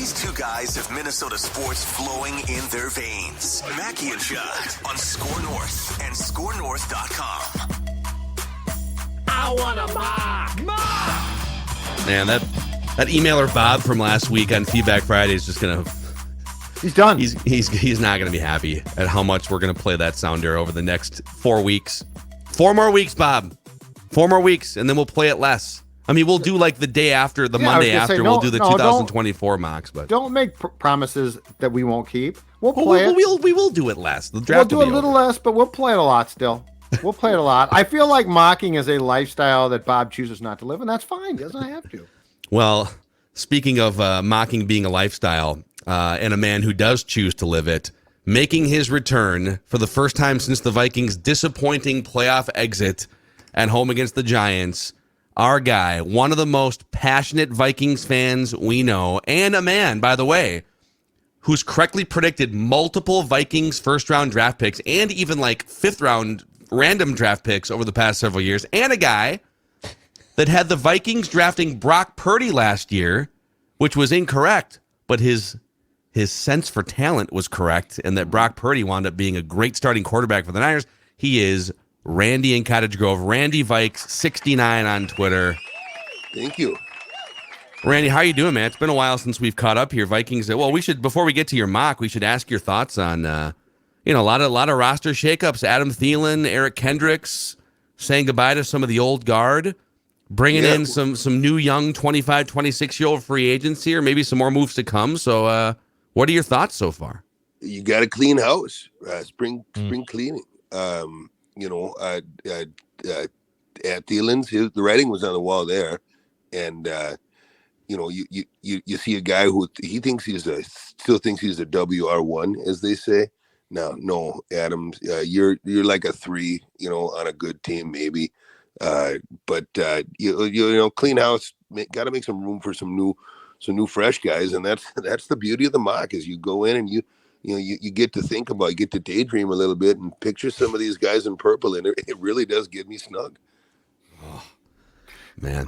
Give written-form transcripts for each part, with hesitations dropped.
These two guys have Minnesota sports flowing in their veins. Mackie and Judd on SKOR North and SKORNorth.com. I want a mock! Man, that emailer Bob from last week on Feedback Friday is just gonna. He's done. He's not gonna be happy at how much we're gonna play that sounder over the next 4 weeks. 4 more weeks, Bob. 4 more weeks, and then we'll play it less. I mean, we'll do like the day after, the Monday after. We'll do the 2024 mocks, but don't make promises that we won't keep. We'll play it. We will do it less. The draft we'll do a little less, but we'll play it a lot still. We'll play it a lot. I feel like mocking is a lifestyle that Bob chooses not to live, and that's fine. He doesn't have to. Well, speaking of mocking being a lifestyle, and a man who does choose to live it, making his return for the first time since the Vikings' disappointing playoff exit at home against the Giants, our guy, one of the most passionate Vikings fans we know, and a man, by the way, who's correctly predicted multiple Vikings first-round draft picks and even like fifth-round random draft picks over the past several years, and a guy that had the Vikings drafting Brock Purdy last year, which was incorrect, but his sense for talent was correct, and that Brock Purdy wound up being a great starting quarterback for the Niners. He is Randy in Cottage Grove. Randy Vikes, 69 on Twitter. Thank you. Randy, how you doing, man? It's been a while since we've caught up here. Vikings. Well, we should, before we get to your mock, we should ask your thoughts on, a lot of roster shakeups. Adam Thielen, Eric Kendricks, saying goodbye to some of the old guard, bringing in some new young 25, 26-year-old free agents here, maybe some more moves to come. So, what are your thoughts so far? You got a clean house, spring cleaning. At Thielen's, the writing was on the wall there, and you see a guy who he thinks still thinks he's a WR1, as they say. No, Adams, you're like a 3, on a good team maybe, but clean house. Got to make some room for some new fresh guys, and that's the beauty of the mock is you go in and you get to think about, you get to daydream a little bit and picture some of these guys in purple, and it really does get me snug. Oh, man.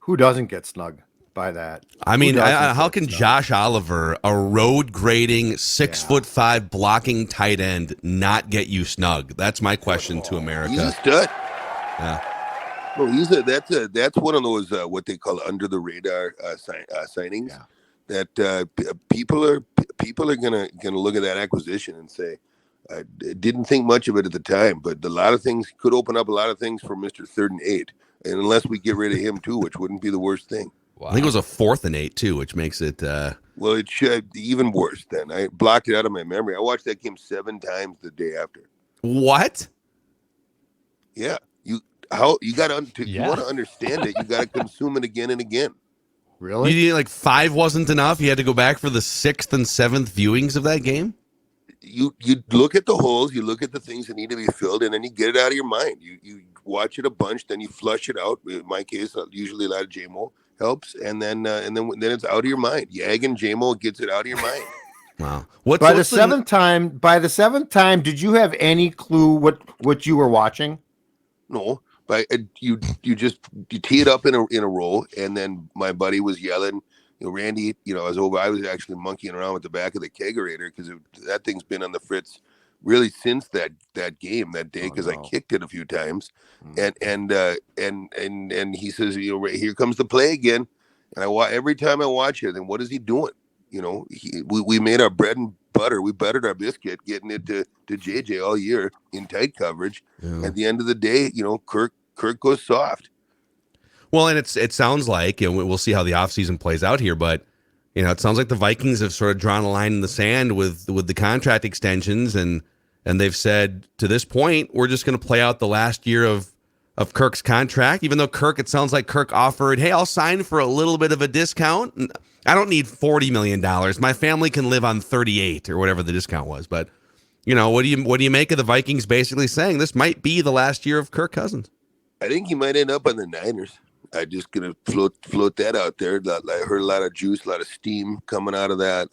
Who doesn't get snug by that? I mean, how can Josh Oliver, a road grading 6'5" blocking tight end, not get you snug? That's my question to America. He's a stud. Yeah. No, that's one of those what they call under the radar signings. Yeah. That people are gonna look at that acquisition and say, I didn't think much of it at the time, but a lot of things could open up a lot of things for Mr. 3rd and 8, and unless we get rid of him too, which wouldn't be the worst thing. Wow. I think it was a 4th and 8 too, which makes it well, it should even worse. Then I blocked it out of my memory. I watched that game 7 times the day after. What? Yeah, you got to you want to understand it. You got to consume it again and again. Really? You like 5 wasn't enough? You had to go back for the 6th and 7th viewings of that game? You look at the holes, you look at the things that need to be filled, and then you get it out of your mind. You watch it a bunch, then you flush it out. In my case, usually a lot of JMO helps, and then it's out of your mind. Yag and JMO gets it out of your mind. Wow. By the seventh time, did you have any clue what you were watching? No. But you tee it up in a row, and then my buddy was yelling, Randy, I was actually monkeying around with the back of the kegerator because that thing's been on the fritz really since that game that day because I kicked it a few times, and he says, here comes the play again, and every time I watch it, then what is he doing? We made our bread and butter. We buttered our biscuit, getting it to JJ all year in tight coverage. Yeah. At the end of the day, Kirk goes soft. Well, and it sounds like, we'll see how the offseason plays out here, but it sounds like the Vikings have sort of drawn a line in the sand with the contract extensions, and they've said to this point, we're just going to play out the last year of Kirk's contract, even though it sounds like Kirk offered, hey, I'll sign for a little bit of a discount. I don't need $40 million. My family can live on 38 or whatever the discount was. But, what do you make of the Vikings basically saying this might be the last year of Kirk Cousins? I think he might end up on the Niners. I'm just gonna float that out there. I heard a lot of juice, a lot of steam coming out of that.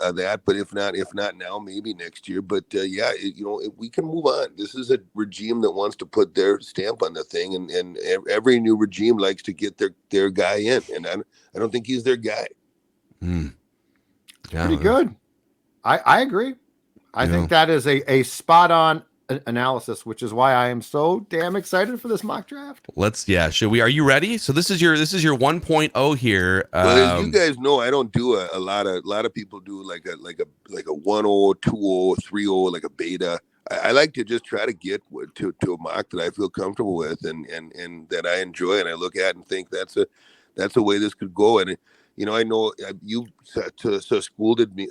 But if not now, maybe next year. But we can move on. This is a regime that wants to put their stamp on the thing, and every new regime likes to get their guy in. And I don't think he's their guy. Pretty good. I agree. I think that is a spot on analysis, which is why I am so damn excited for this mock draft. Should we? Are you ready? So this is your 1.0 here. Well, as you guys know, I don't do a lot of people do like a 1.0, 2.0, 3.0, like a beta. I like to just try to get to a mock that I feel comfortable with and that I enjoy and I look at and think that's a way this could go. And I know you scolded me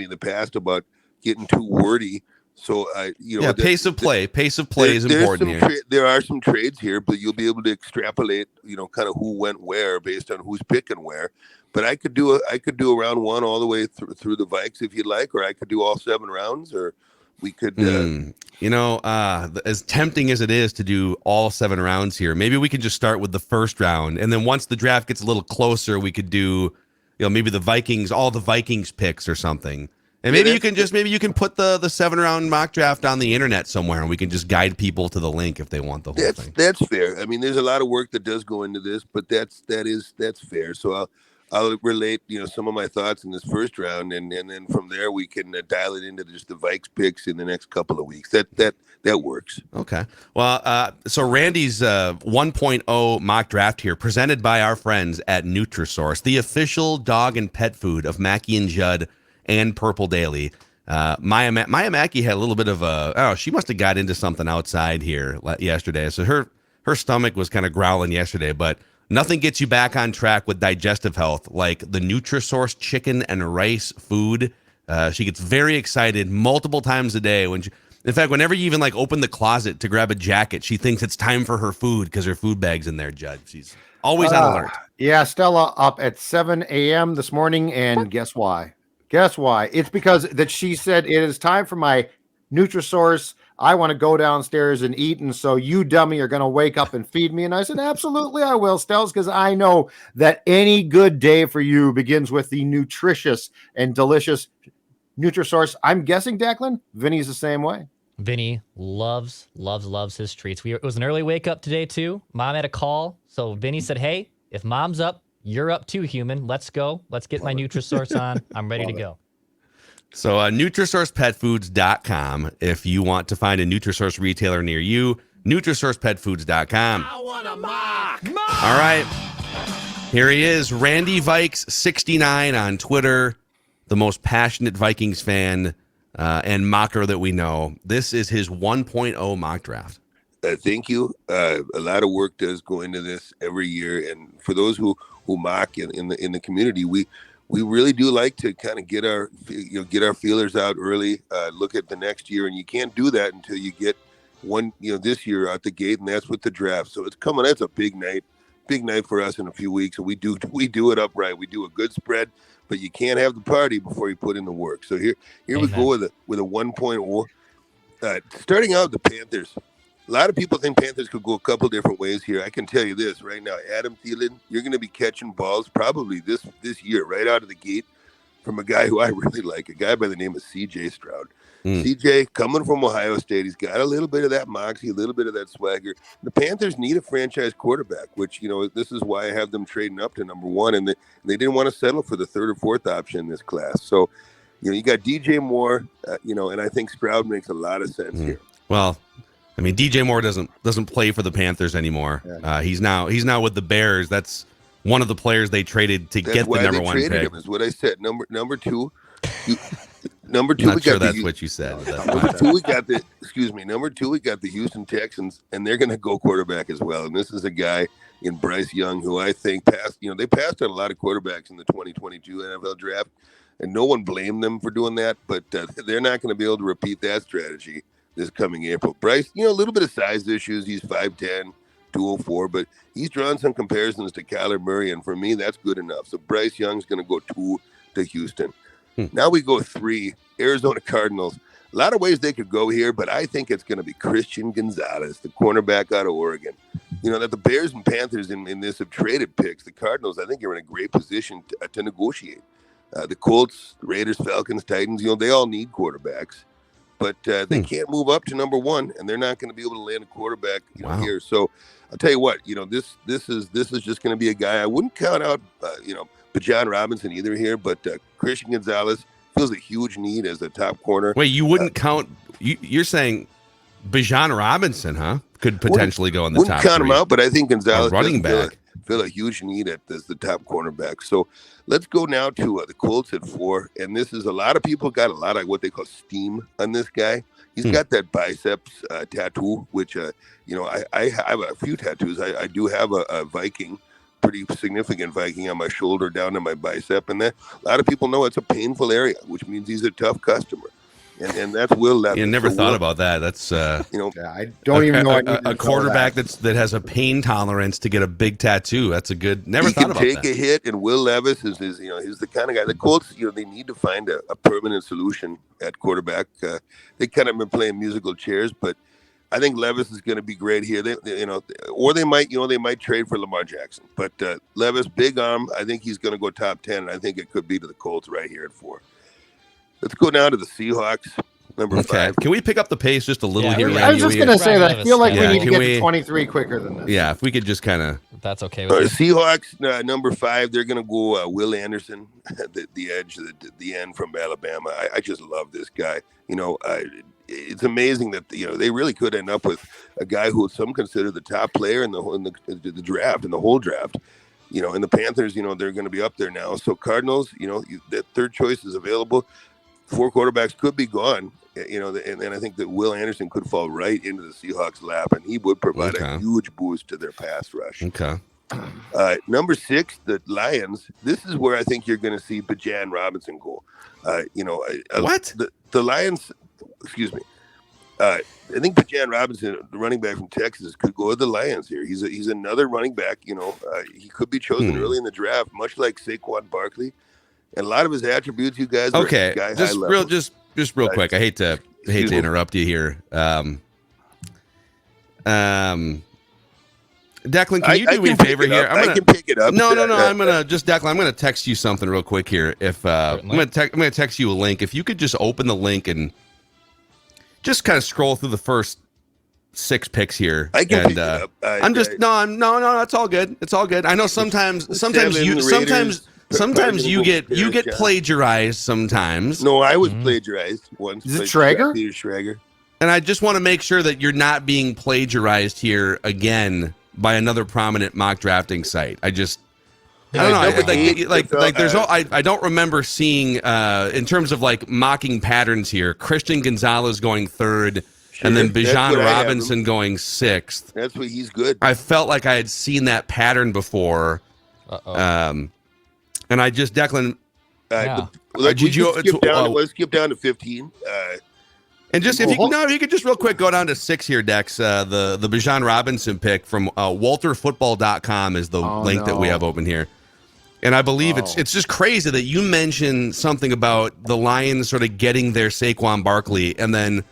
in the past about getting too wordy. So pace of play is important here. There are some trades here, but you'll be able to extrapolate, kind of who went where based on who's picking where. But I could do a round one all the way through the Vikes if you'd like, or I could do all 7 rounds, or we could. As tempting as it is to do all 7 rounds here, maybe we could just start with the first round, and then once the draft gets a little closer, we could do, maybe all the Vikings picks or something. And maybe you can put the 7-round mock draft on the internet somewhere, and we can just guide people to the link if they want the whole thing. That's fair. I mean, there's a lot of work that does go into this, but that's fair. So I'll relate, some of my thoughts in this first round, and then from there we can dial it into just the Vikes picks in the next couple of weeks. That works. Okay. Well, so Randy's 1.0 mock draft here, presented by our friends at Nutrisource, the official dog and pet food of Mackie and Judd and Purple Daily. Maya Mackey had a little bit of she must have got into something outside here yesterday. So her stomach was kind of growling yesterday, but nothing gets you back on track with digestive health like the Nutrisource chicken and rice food. She gets very excited multiple times a day in fact, whenever you even open the closet to grab a jacket, she thinks it's time for her food because her food bag's in there, Judd. She's always on alert. Yeah, Stella up at 7 a.m. this morning, and guess why? Guess why? It's because that she said it is time for my Nutrisource. I want to go downstairs and eat, and so you dummy are going to wake up and feed me. And I said, absolutely, I will, Stells, because I know that any good day for you begins with the nutritious and delicious Nutrisource. I'm guessing, Declan, Vinny's the same way. Vinny loves his treats. It was an early wake up today too. Mom had a call, so Vinny said, "Hey, if Mom's up, you're up too, human. Let's go. Let's get my Nutrisource on. I'm ready to go." So NutrisourcePetFoods.com if you want to find a Nutrisource retailer near you. NutrisourcePetFoods.com. I want a mock. All right. Here he is, Randy Vikes 69 on Twitter, the most passionate Vikings fan and mocker that we know. This is his 1.0 mock draft. Thank you. A lot of work does go into this every year, and for those who mock in the community, we really do like to kind of get our feelers out early, look at the next year, and you can't do that until you get one this year out the gate, and that's with the draft. So it's coming. That's a big night for us in a few weeks, and we do it upright. We do a good spread, but you can't have the party before you put in the work. So here we go with a 1.0. Starting out with the Panthers. A lot of people think Panthers could go a couple different ways here. I can tell you this right now, Adam Thielen, you're going to be catching balls probably this year right out of the gate from a guy who I really like, a guy by the name of C.J. Stroud. CJ coming from Ohio State, he's got a little bit of that moxie, a little bit of that swagger. The Panthers need a franchise quarterback, which this is why I have them trading up to number 1, and they didn't want to settle for the 3rd or 4th option in this class. So you got DJ Moore, and I think Stroud makes a lot of sense here. Well, I mean, DJ Moore doesn't play for the Panthers anymore. Yeah. He's now with the Bears. That's one of the players they traded to get the number 1 pick. Him, is what I said. Number 2. Number 2, not sure that's what you said. Number 2, we got the Houston Texans, and they're going to go quarterback as well. And this is a guy in Bryce Young who I think passed. They passed on a lot of quarterbacks in the 2022 NFL draft, and no one blamed them for doing that. But they're not going to be able to repeat that strategy this coming April. Bryce, a little bit of size issues. He's 5'10", 204, but he's drawn some comparisons to Kyler Murray, and for me, that's good enough. So Bryce Young's going to go 2 to Houston. Now we go 3, Arizona Cardinals. A lot of ways they could go here, but I think it's going to be Christian Gonzalez, the cornerback out of Oregon. That the Bears and Panthers in this have traded picks. The Cardinals, I think, are in a great position to negotiate. The Colts, the Raiders, Falcons, Titans, they all need quarterbacks. but they can't move up to number 1, and they're not going to be able to land a quarterback Wow. here. So I'll tell you what, this is just going to be a guy. I wouldn't count out Bijan Robinson either here, but Christian Gonzalez feels a huge need as a top corner. Wait, you wouldn't count? You're saying Bijan Robinson, huh? Could potentially go in the top. Wouldn't count him 3. out, but I think Gonzalez running back feel a huge need as the top cornerback. So let's go now to the Colts at 4, and this is a lot of people got a lot of what they call steam on this guy. He's got that biceps tattoo, which I have a few tattoos. I do have a Viking, pretty significant Viking on my shoulder down to my bicep, and that a lot of people know it's a painful area, which means he's a tough customer. And that's Will Levis. You never thought about that. That's I don't even know a quarterback that has a pain tolerance to get a big tattoo. That's a good. Never thought about that. He can take a hit, and Will Levis is he's the kind of guy. The Colts, they need to find a permanent solution at quarterback. They kind of been playing musical chairs, but I think Levis is going to be great here. Or they might trade for Lamar Jackson. But Levis, big arm. I think he's going to go top 10, and I think it could be to the Colts right here at 4. Let's go now to the Seahawks, number 5. Can we pick up the pace just a little here? I was just going to say that I feel like we need to get to 23 quicker than this. Yeah, if we could just kind of. That's okay with Seahawks, number 5, they're going to go Will Anderson, the edge, the end from Alabama. I just love this guy. It's amazing that they really could end up with a guy who some consider the top player in the draft, in the whole draft. And the Panthers, they're going to be up there now. So Cardinals, that third choice is available. 4 quarterbacks could be gone, and I think that Will Anderson could fall right into the Seahawks' lap, and he would provide a huge boost to their pass rush. Okay. Number 6, the Lions. This is where I think you're going to see Bijan Robinson go. What? The Lions, excuse me. I think Bijan Robinson, the running back from Texas, could go to the Lions here. He's another running back. He could be chosen early in the draft, much like Saquon Barkley. And a lot of his attributes, you guys. Okay, just real quick. I hate to interrupt you here. Declan, can you do me a favor here? I can pick it up. No. I'm gonna text you something real quick here. If I'm gonna text you a link. If you could just open the link and just kind of scroll through the first 6 picks here. I can pick it up. No. It's all good. It's all good. I know sometimes you get plagiarized sometimes. No, I was plagiarized once. Is it Schrager? Peter Schrager. And I just want to make sure that you're not being plagiarized here again by another prominent mock drafting site. I don't know. I don't remember seeing in terms of like mocking patterns here. Christian Gonzalez going 3rd, and then Bijan Robinson going 6th. That's what he's good. I felt like I had seen that pattern before. And I just, Declan. Let's skip down to 15. And just if you could just real quick go down to 6 here, Dex. The Bijan Robinson pick from WalterFootball.com is the link that we have open here. And I believe it's just crazy that you mentioned something about the Lions sort of getting their Saquon Barkley, and then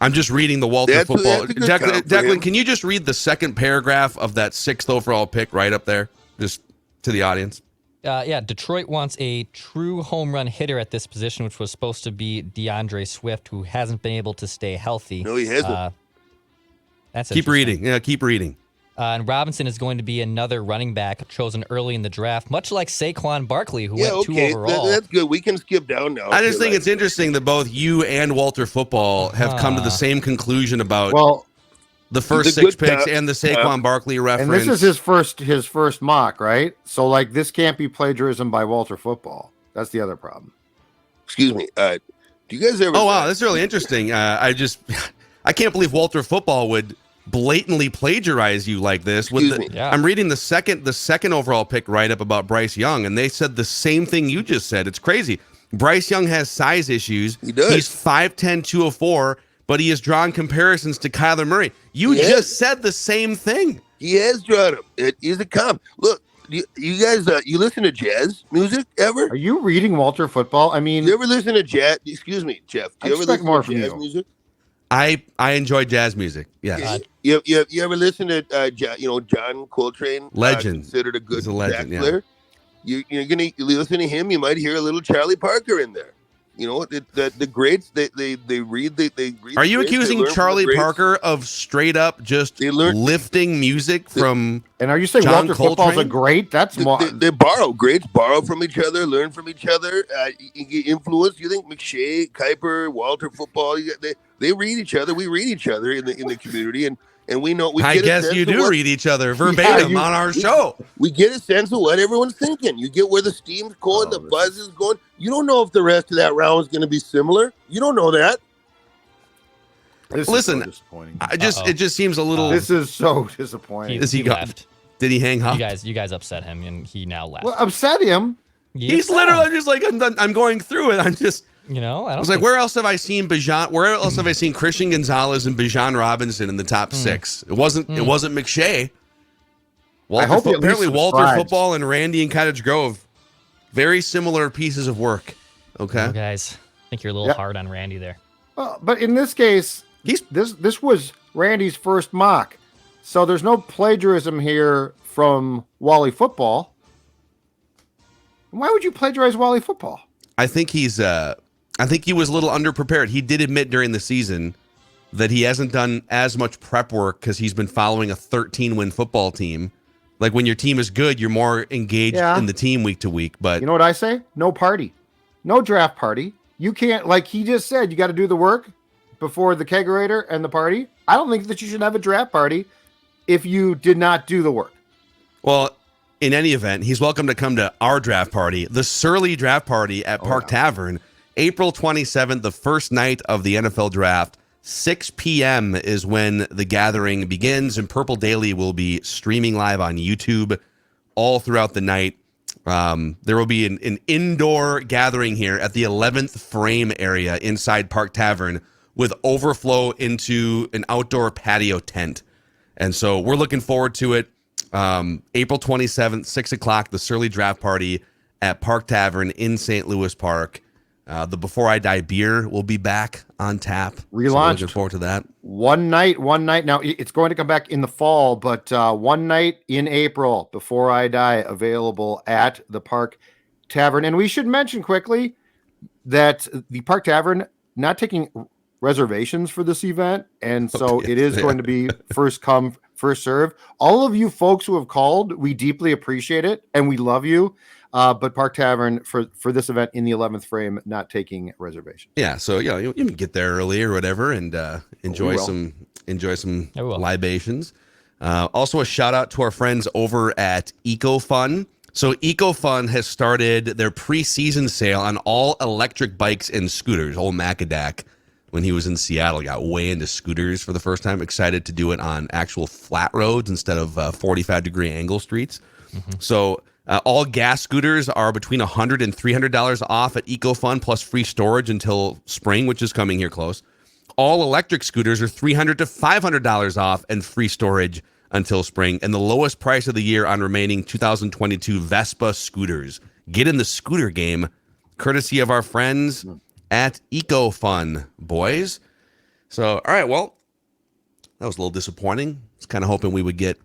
I'm just reading the Walter Football. Declan, can you just read the second paragraph of that 6th overall pick right up there, just to the audience? Detroit wants a true home run hitter at this position, which was supposed to be DeAndre Swift, who hasn't been able to stay healthy. No, he hasn't. Keep reading. Yeah, keep reading. And Robinson is going to be another running back chosen early in the draft, much like Saquon Barkley, who went 2 overall. That's good. We can skip down now. I just think it's interesting that both you and Walter Football have come to the same conclusion about the first 6 picks and the Saquon Barkley reference. And this is his first mock, right? So like this can't be plagiarism by Walter Football. That's the other problem. Excuse me. Do you guys ever? Oh wow, this is really interesting. I can't believe Walter Football would blatantly plagiarize you like this. I'm reading the second overall pick write-up about Bryce Young, and they said the same thing you just said. It's crazy. Bryce Young has size issues. He does. He's 5'10", 204, but he has drawn comparisons to Kyler Murray. You just said the same thing. He has drawn him. It is a comp. Look, you guys, you listen to jazz music ever? Are you reading Walter Football? I mean, you ever listen to jazz? Excuse me, Jeff. Do you ever listen to jazz music? I enjoy jazz music. Yes. You ever listen to John Coltrane? Legend. Considered a good He's a legend, player. You're gonna listen to him. You might hear a little Charlie Parker in there. The greats they read they read. Are you grades, they accusing learn from the Charlie greats. Parker of straight up just They learn- lifting music from? And are you saying John Walter Football's a Coltrane? great? That's more. They borrow. Greats borrow from each other, learn from each other. You get influenced. You think McShay, Kuiper, Walter Football? They read each other. We read each other in the community, and we know. I guess you do read each other verbatim on our show. We get a sense of what everyone's thinking. You get where the steam's going, the buzz is going. You don't know if the rest of that round is going to be similar. You don't know that. Listen, so disappointing. it just seems a little. This is so disappointing. He left. Did he hang up? You guys upset him, and he now left. Well, upset him. He's literally just like, I'm going through it. I'm just. I was like, where else have I seen Bijan? Where else have I seen Christian Gonzalez and Bijan Robinson in the top 6? It wasn't McShay. Apparently Walter Football and Randy and Cottage Grove, very similar pieces of work. Okay, guys, I think you're a little hard on Randy there. But in this case, this was Randy's first mock, so there's no plagiarism here from Wally Football. Why would you plagiarize Wally Football? I think he was a little underprepared. He did admit during the season that he hasn't done as much prep work because he's been following a 13-win football team. Like when your team is good, you're more engaged in the team week to week. But you know what I say? No party, no draft party. You can't, like he just said, you got to do the work before the kegerator and the party. I don't think that you should have a draft party if you did not do the work. Well, in any event, he's welcome to come to our draft party, the Surly Draft Party at Park Tavern, April 27th, the first night of the NFL Draft. 6 p.m. is when the gathering begins, and Purple Daily will be streaming live on YouTube all throughout the night. There will be an indoor gathering here at the 11th Frame area inside Park Tavern with overflow into an outdoor patio tent. And so we're looking forward to it. April 27th, 6 o'clock, the Surly Draft Party at Park Tavern in St. Louis Park. The Before I Die beer will be back on tap. Relaunched. So looking forward to that. One night. Now, it's going to come back in the fall, but one night in April, Before I Die, available at the Park Tavern. And we should mention quickly that the Park Tavern not taking reservations for this event, and so it is going to be first come, first serve. All of you folks who have called, we deeply appreciate it, and we love you. But Park Tavern for this event in the 11th Frame, not taking reservations. Yeah, so you can get there early or whatever and enjoy some libations. Also, a shout out to our friends over at EcoFun. So EcoFun has started their preseason sale on all electric bikes and scooters. Old Macadac, when he was in Seattle, got way into scooters for the first time. Excited to do it on actual flat roads instead of 45-degree angle streets. Mm-hmm. So all gas scooters are between $100 and $300 off at EcoFun, plus free storage until spring, which is coming here close. All electric scooters are $300 to $500 off and free storage until spring. And the lowest price of the year on remaining 2022 Vespa scooters. Get in the scooter game, courtesy of our friends at EcoFun, boys. So, all right, well, that was a little disappointing. I was kind of hoping we would get...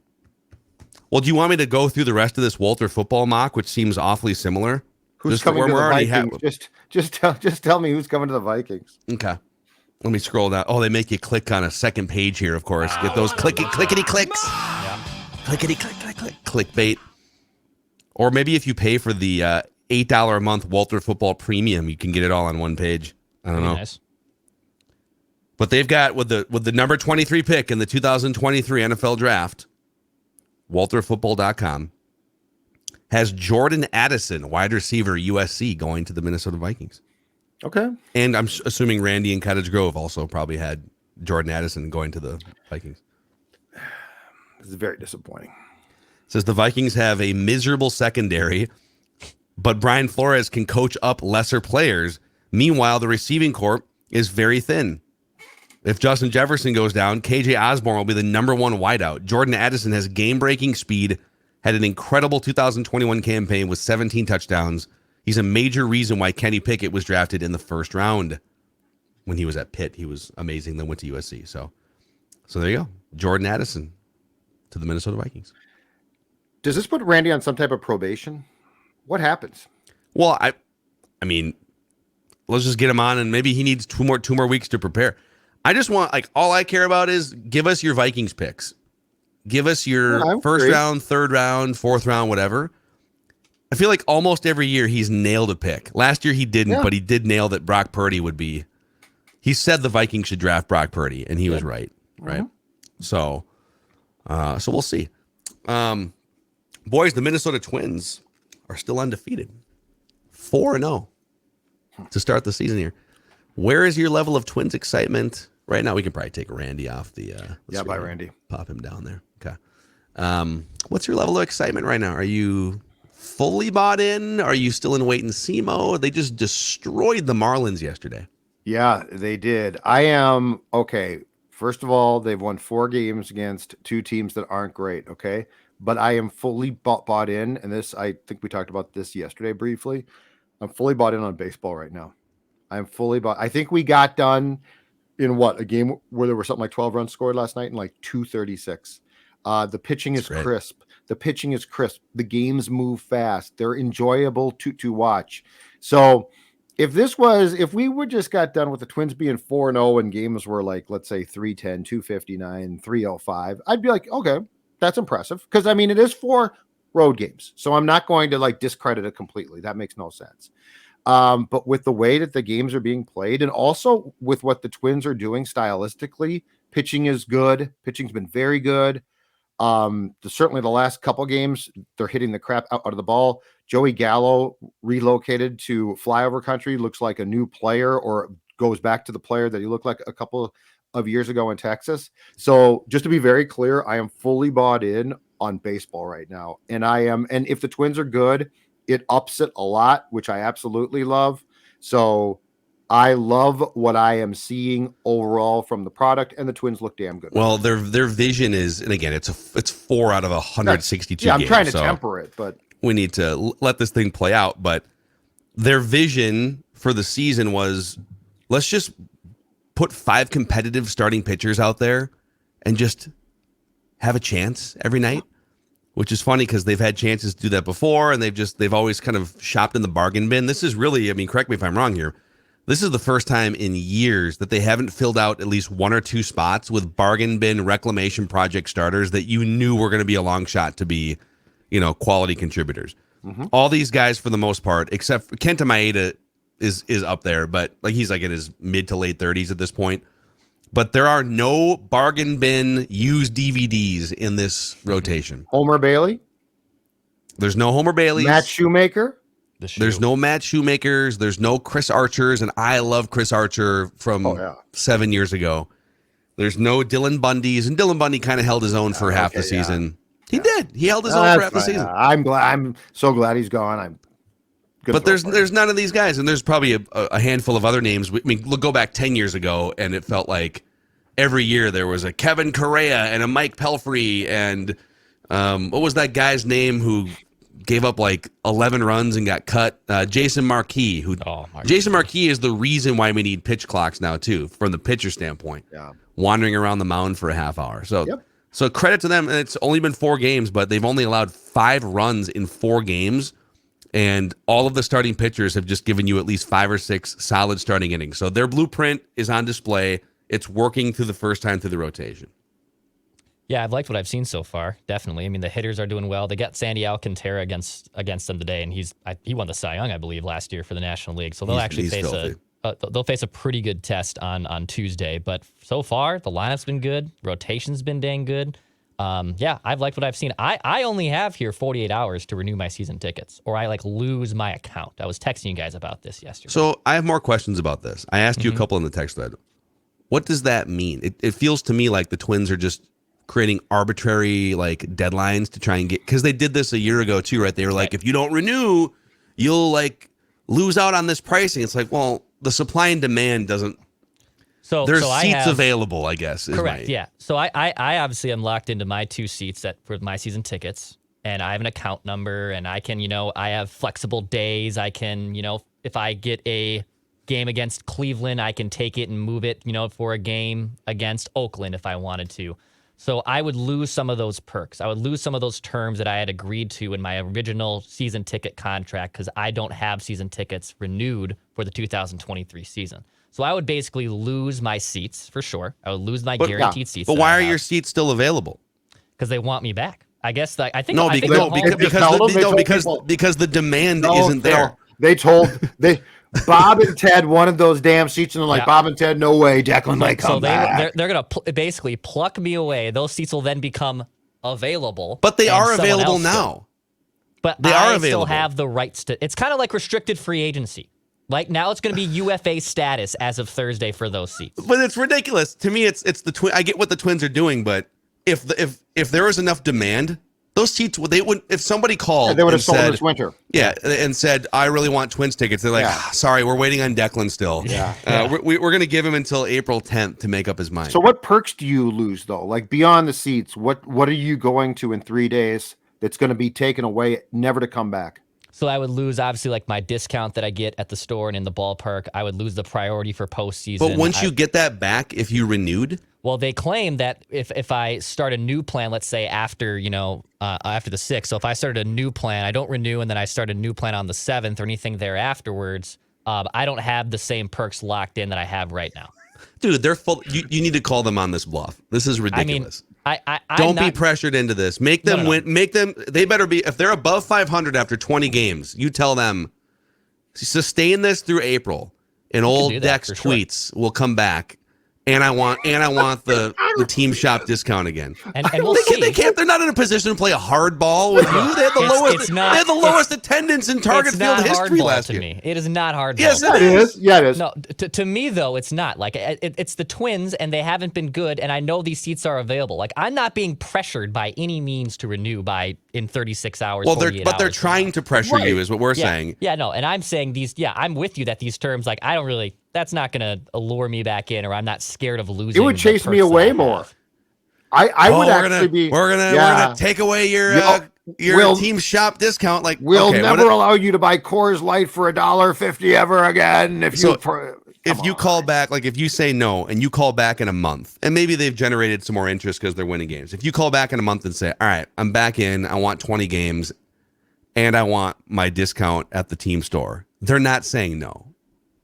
Well, do you want me to go through the rest of this Walter Football mock, which seems awfully similar? Who's coming to the Vikings? Just tell me who's coming to the Vikings. Okay. Let me scroll down. Oh, they make you click on a second page here, of course. Get those clickety clicks. Yeah. Clickety click. Clickbait. Or maybe if you pay for the $8 a month Walter Football Premium, you can get it all on one page. I don't know. Nice. But they've got with the number 23 pick in the 2023 NFL Draft, WalterFootball.com has Jordan Addison, wide receiver, USC, going to the Minnesota Vikings. Okay. And I'm assuming Randy and Cottage Grove also probably had Jordan Addison going to the Vikings. This is very disappointing. It says the Vikings have a miserable secondary, but Brian Flores can coach up lesser players. Meanwhile, the receiving corps is very thin. If Justin Jefferson goes down, KJ Osborne will be the number one wideout. Jordan Addison has game-breaking speed, had an incredible 2021 campaign with 17 touchdowns. He's a major reason why Kenny Pickett was drafted in the first round. When he was at Pitt, he was amazing, then went to USC. So there you go. Jordan Addison to the Minnesota Vikings. Does this put Randy on some type of probation? What happens? Well, I mean, let's just get him on, and maybe he needs two more weeks to prepare. I just want, like, all I care about is give us your Vikings picks. Give us your first round, third round, fourth round, whatever. I feel like almost every year he's nailed a pick. Last year he didn't, but he did nail that Brock Purdy would be. He said the Vikings should draft Brock Purdy, and he was right. Right. So we'll see. Boys, the Minnesota Twins are still undefeated, 4-0 to start the season here. Where is your level of Twins excitement right now? We can probably take Randy off the. Bye, Randy. Pop him down there. Okay. What's your level of excitement right now? Are you fully bought in? Are you still in wait and see mode? They just destroyed the Marlins yesterday. Yeah, they did. I am okay. First of all, they've won 4 games against 2 teams that aren't great. Okay, but I am fully bought in, and this, I think we talked about this yesterday briefly. I'm fully bought in on baseball right now. I'm fully bought. I think we got done in a game where there were something like 12 runs scored last night in like 2:36. The pitching is crisp. The pitching is crisp. The games move fast. They're enjoyable to watch. So if we would just got done with the Twins being 4-0 and games were like, let's say 310, 259, 305, I'd be like, okay, that's impressive. Because I mean, it is 4 road games. So I'm not going to like discredit it completely. That makes no sense. But with the way that the games are being played, and also with what the Twins are doing stylistically, pitching is good. Pitching's been very good. Certainly the last couple games, they're hitting the crap out of the ball. Joey Gallo relocated to flyover country, looks like a new player, or goes back to the player that he looked like a couple of years ago in Texas. So just to be very clear, I am fully bought in on baseball right now. And if the Twins are good, it ups it a lot, which I absolutely love. So I love what I am seeing overall from the product, and the Twins look damn good. Well, their vision is, and again, it's 4 out of 162 I'm games. trying to temper it, but we need to let this thing play out. But their vision for the season was, let's just put 5 competitive starting pitchers out there and just have a chance every night. Which is funny because they've had chances to do that before, and they've always kind of shopped in the bargain bin. This is really, I mean, correct me if I'm wrong here, this is the first time in years that they haven't filled out at least 1 or 2 spots with bargain bin reclamation project starters that you knew were going to be a long shot to be, quality contributors. Mm-hmm. All these guys, for the most part, except for Kenta Maeda is up there, but like he's like in his mid to late 30s at this point. But there are no bargain bin used DVDs in this rotation. Homer Bailey? There's no Homer Baileys. Matt Shoemaker? There's no Matt Shoemakers. There's no Chris Archers, and I love Chris Archer from 7 years ago. There's no Dylan Bundys, and Dylan Bundy kind of held his own for half the season. He did. He held his own for half the season. I'm so glad he's gone. But there's none of these guys, and there's probably a handful of other names. I mean, go back 10 years ago, and it felt like every year there was a Kevin Correa and a Mike Pelfrey, and what was that guy's name who gave up like 11 runs and got cut? Jason Marquis. Jason Marquis is the reason why we need pitch clocks now too, from the pitcher standpoint. Yeah, wandering around the mound for a half hour. So credit to them. And it's only been 4 games, but they've only allowed 5 runs in 4 games. And all of the starting pitchers have just given you at least 5 or 6 solid starting innings. So their blueprint is on display. It's working through the first time through the rotation. Yeah, I've liked what I've seen so far. Definitely. I mean, the hitters are doing well. They got Sandy Alcantara against them today, and he won the Cy Young, I believe, last year for the National League. So they'll they'll face a pretty good test on Tuesday. But so far, the lineup's been good. Rotation's been dang good. I've liked what I've seen. I only have here 48 hours to renew my season tickets, or I lose my account. I was texting you guys about this yesterday. So I have more questions about this. I asked you a couple in the text thread. What does that mean? It feels to me like the Twins are just creating arbitrary deadlines to try and get, because they did this a year ago too, right? They were like, if you don't renew, you'll lose out on this pricing. It's like, well, the supply and demand doesn't. There's seats available, I guess. Correct. Yeah. So I obviously am locked into my 2 seats for my season tickets, and I have an account number, and I can, I have flexible days. I can, if I get a game against Cleveland, I can take it and move it, for a game against Oakland if I wanted to. So I would lose some of those perks. I would lose some of those terms that I had agreed to in my original season ticket contract because I don't have season tickets renewed for the 2023 season. So I would basically lose my seats for sure. I would lose my guaranteed seats. But why are your seats still available? Because they want me back. I guess I think because the demand isn't there. They told Bob and Ted wanted those damn seats, and they're like, Bob and Ted, no way, Declan might come back. They're going to basically pluck me away. Those seats will then become available. But they are available now. But I still have the rights to. It's kind of like restricted free agency. Like now, it's going to be UFA status as of Thursday for those seats. But it's ridiculous to me. It's the twin. I get what the Twins are doing, but if there was enough demand, those seats they would. If somebody called, they would have sold them this winter. Yeah, and said, "I really want Twins tickets." They're like, "Sorry, we're waiting on Declan still." We're going to give him until April 10th to make up his mind. So, what perks do you lose though? Like beyond the seats, what are you going to in 3 days that's going to be taken away, never to come back? So I would lose, obviously, like my discount that I get at the store and in the ballpark. I would lose the priority for postseason. But once you get that back, if you renewed? Well, they claim that if I start a new plan, let's say after the 6th, so if I started a new plan, I don't renew, and then I start a new plan on the 7th or anything there afterwards, I don't have the same perks locked in that I have right now. Dude, they're full. You need to call them on this bluff. This is ridiculous. I don't be pressured into this. Make them win. Make them. They better be. If they're above 500 after 20 games, you tell them sustain this through April. And old Dex tweets will come back. And I want the team shop discount again. And we'll see. They can't. They're not in a position to play a hard ball with you. They have the lowest. They have the lowest attendance in Target Field history last year. Me. It is not hard. Yes, ball. it is. Yeah, it is. No, to me though, it's not. Like it's the Twins, and they haven't been good. And I know these seats are available. Like I'm not being pressured by any means to renew in 36 hours. Well, they're trying to pressure you, is what we're saying. Yeah, no, and I'm saying these. Yeah, I'm with you that these terms, like I don't really. That's not going to allure me back in, or I'm not scared of losing. It would chase me away more. I would actually be. We're gonna take away your team shop discount. Like we'll never allow you to buy Coors Light for $1.50 ever again. If you call back, like if you say no and you call back in a month, and maybe they've generated some more interest because they're winning games. If you call back in a month and say, "All right, I'm back in. I want 20 games, and I want my discount at the team store," they're not saying no.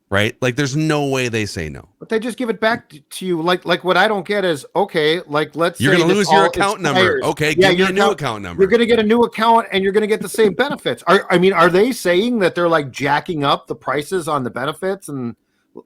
Right? Like there's no way they say no. But they just give it back to you. Like what I don't get is, okay, like let's you're say going to lose your account number. Okay, give me a new account number. You're going to get a new account and you're going to get the same benefits. Are they saying that they're like jacking up the prices on the benefits? And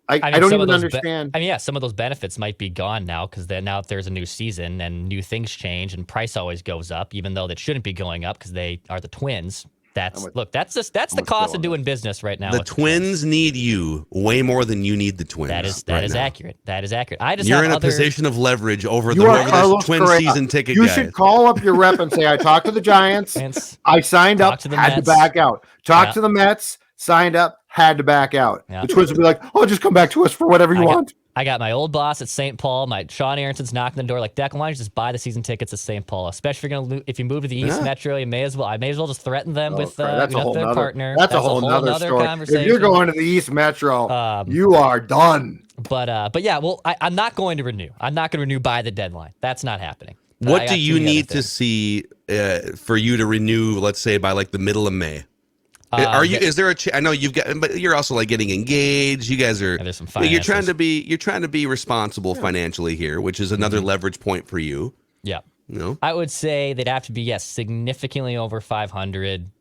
I don't even understand. Some of those benefits might be gone now because now if there's a new season and new things change and price always goes up, even though that shouldn't be going up because they are the Twins. That's the cost of doing business right now. The Twins need you way more than you need the Twins. That is accurate. That is accurate. You're in a position of leverage over this Twins season ticket. You should call up your rep and say, "I talked to the Giants. I signed up, had to back out. Talk to the Mets, signed up, had to back out." The Twins would be like, "Oh, just come back to us for whatever you want." I got my old boss at St. Paul. My Sean Aaronson's knocking the door like, "Declan, why don't you just buy the season tickets at St. Paul? Especially if you move to the East Metro, I may as well just threaten them with their partner." That's a whole nother story. If you're going to the East Metro, you are done. But yeah, well, I'm not going to renew. I'm not going to renew by the deadline. That's not happening. What do you need to see for you to renew? Let's say by like the middle of May. Is there I know you've got, but you're also like getting engaged. You guys are. There's some you're trying to be responsible financially here, which is another leverage point for you. Yeah. No. I would say they'd have to be significantly over 500.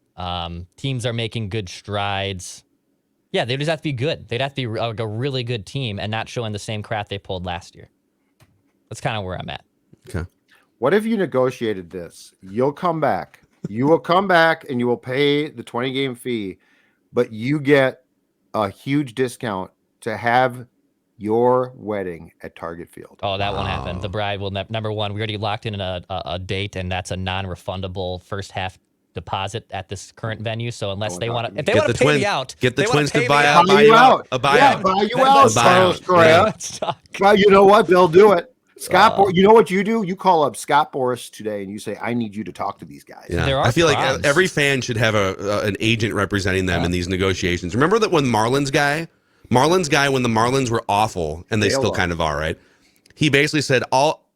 Teams are making good strides. Yeah, they just have to be good. They'd have to be like a really good team and not showing the same crap they pulled last year. That's kind of where I'm at. Okay. What if you negotiated this? You'll come back. You will come back and you will pay the 20-game fee, but you get a huge discount to have your wedding at Target Field. Oh, that won't happen. The bride will number one. We already locked in a date, and that's a non-refundable first half deposit at this current venue. So unless they want to, if they want to pay me out, get the Twins to buy out. Buy you out. Well, you know what? They'll do it. Scott, you know what you do? You call up Scott Boras today and you say, "I need you to talk to these guys." Yeah. I feel like every fan should have an agent representing them in these negotiations. Remember that when Marlins guy, when the Marlins were awful, and they still kind of are, right? He basically said,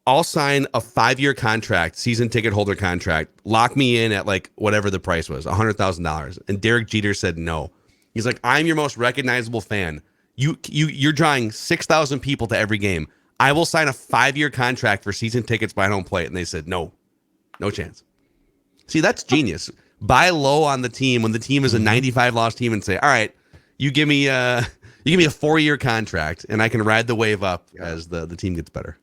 I'll sign a 5-year contract, season ticket holder contract, lock me in at like whatever the price was, $100,000. And Derek Jeter said no. He's like, I'm your most recognizable fan. You're drawing 6,000 people to every game. I will sign a 5-year contract for season tickets behind home plate. And they said no chance. See, that's genius. Buy low on the team when the team is a 95 loss team and say, all right, you give me a 4-year contract and I can ride the wave up as the team gets better.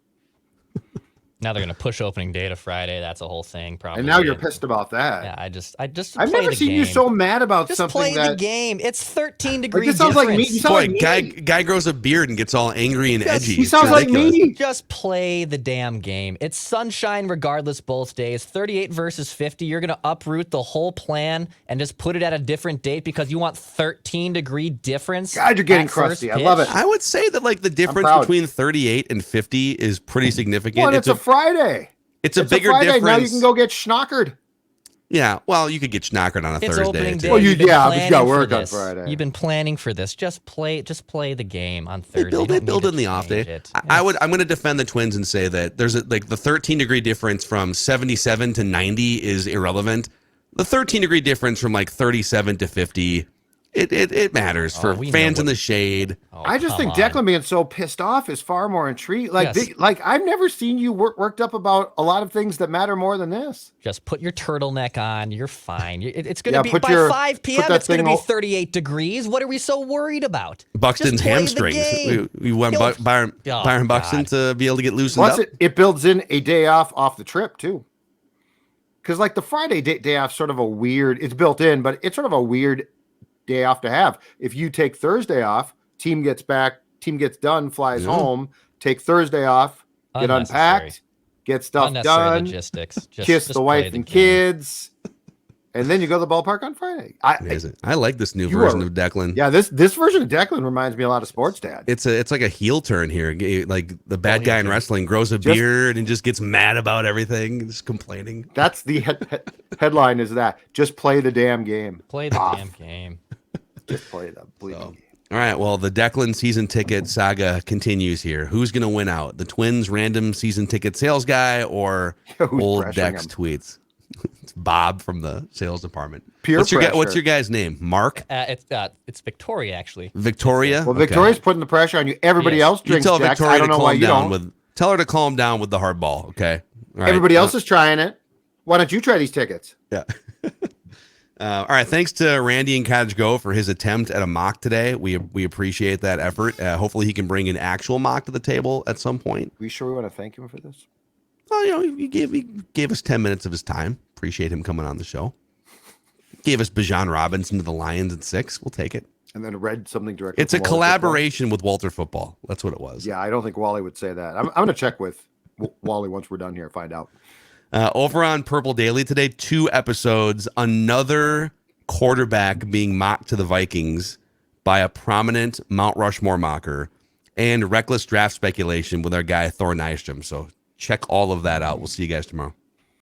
Now they're going to push opening day to Friday. That's a whole thing, probably. And now you're pissed about that. Yeah, I've never seen you so mad about just something play that. the game. It's 13 degrees. This sounds like me. You sound Boy, like me. guy grows a beard and gets all angry and edgy. He It's sounds like ridiculous. me. Just play the damn game. It's sunshine regardless both days. 38 versus 50. You're going to uproot the whole plan and just put it at a different date because you want 13-degree difference. God, you're getting at first crusty. I love pitch? it. I would say that like the difference proud. between 38 and 50 is pretty significant. Well, it's a Friday. It's a bigger Friday. difference. Now you can go get schnockered. Yeah, well, you could get schnockered on a It's Thursday. opening too. day. Well, You've been but you got planning work for on this. Friday. You've been planning for this. Just play the game on They Thursday. build You it, don't build need it in to the off day. change it. I'm going to defend the Twins and say that there's like the 13-degree difference from 77 to 90 is irrelevant. The 13-degree difference from like 37 to 50, it matters for we know fans in what- the shade. Oh, I just think come on. Declan being so pissed off is far more intriguing. Like, Yes. I've never seen you worked up about a lot of things that matter more than this. Just put your turtleneck on. You're fine. It's going Yeah, to be put by your- 5 put p.m. that It's going to thing be o- 38 degrees. What are we so worried about? Buxton's Just play the hamstrings. game. We want He'll- Byron Oh, Buxton God. to be able to get loosened Plus, up. it builds in a day off the trip too. Because like the Friday day off, sort of a weird. It's built in, but it's sort of a weird day off to have. If you take Thursday off, team gets back, team gets done, flies home. Take Thursday off, get Unnecessary. unpacked, get stuff Unnecessary done, logistics. kiss Just the play wife the and game. kids, and then you go to the ballpark on Friday. Amazing. I like this new You version are- of Declan. Yeah, this version of Declan reminds me a lot of Sports Dad. It's like a heel turn here. Like the bad Oh, guy yeah, in yeah. wrestling grows a Just- beard and just gets mad about everything, just complaining. That's the headline. Is that just play the damn game? Play the Off. damn game. Just play the bleeding So, game. all right, well, the Declan season ticket saga continues here. Who's going to win out? The Twins random season ticket sales guy or Who's old pressuring Dex him? tweets? It's Bob from the sales department. Peer what's pressure. what's your guy's name? Mark? It's Victoria, actually. Victoria? Well, Okay. Victoria's putting the pressure on you. Everybody Yes. else You drinks tell Jack's. Victoria I don't to know why calm you down don't. tell her to calm down with the hard ball, okay? All right. Everybody else is trying it. Why don't you try these tickets? Yeah. All right. Thanks to Randy and Cottage Go for his attempt at a mock today. We appreciate that effort. Hopefully he can bring an actual mock to the table at some point. We sure we want to thank him for this? Well, he gave us 10 minutes of his time. Appreciate him coming on the show. Gave us Bijan Robinson to the Lions at 6. We'll take it. And then read something directly. It's a from Walter collaboration with Walter Football. That's what it was. Football. Yeah, I don't think Wally would say that. I'm going to check with Wally once we're done here. Find out. Over on Purple Daily today, 2 episodes. Another quarterback being mocked to the Vikings by a prominent Mount Rushmore mocker, and reckless draft speculation with our guy Thor Nystrom. So check all of that out. We'll see you guys tomorrow.